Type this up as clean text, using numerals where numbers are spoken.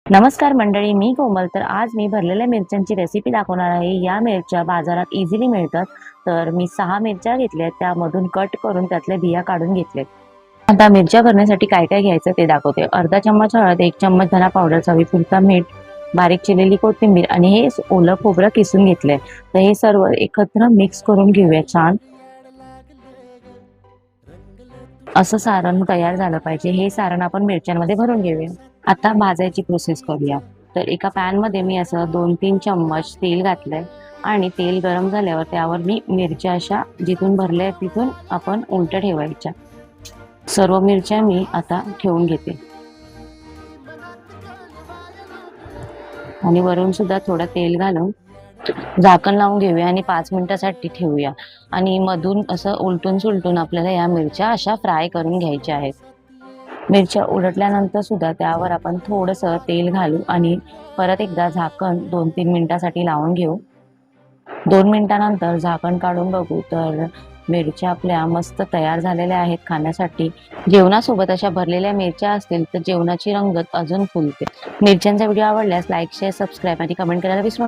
नमस्कार मंडळी, मी कोमल. तर आज मी भरलेल्या मिरच्यांची रेसिपी दाखवणार आहे. या मिरच्या बाजारात इझिली मिळतात. तर मी 6 मिरच्या घेतल्यात, त्यामधून कट करून त्यातल्या बिया काढून घेतल्यात. आता मिरच्या भरण्यासाठी काय काय घ्यायचं ते दाखवते. अर्धा चम्मच हळद, 1 चम्मच धना पावडर, चवीपुरता मीठ, बारीक चिरलेली कोथिंबीर आणि हे ओलं खोबरं किसून घेतलंय. तर हे सर्व एकत्र मिक्स करून घेऊया छान. असं सारण तयार झालं पाहिजे. हे सारण आपण मिरच्यांमध्ये भरून घेऊया. आता भाजायची प्रोसेस करूया. तर एका पॅनमध्ये मी असं 2-3 चम्मच तेल घातलंय आणि तेल गरम झाल्यावर त्यावर मी मिरच्या अशा जिथून भरल्या तिथून आपण उलट्या ठेवायच्या. सर्व मिरच्या मी आता ठेवून घेते आणि वरून सुद्धा थोडं तेल घालून झाकण लावून घेऊया आणि 5 मिनिटासाठी ठेवूया. आणि मधून असं उलटून सुलटून आपल्याला या मिरच्या अशा फ्राय करून घ्यायच्या आहेत. मिरच्या उलटल्यानंतर सुद्धा त्यावर आपण थोडंसं तेल घालू आणि परत एकदा झाकण 2-3 मिनिटासाठी लावून घेऊ. 2 मिनिटानंतर झाकण काढून बघू तर मिरच्या आपल्या मस्त तयार झालेल्या आहेत खाण्यासाठी. जेवणासोबत अशा भरलेल्या मिरच्या असतील तर जेवणाची रंगत अजून फुलते. मिरच्यांचा व्हिडिओ आवडल्यास लाईक, शेअर, सबस्क्राईब आणि कमेंट करायला विसरू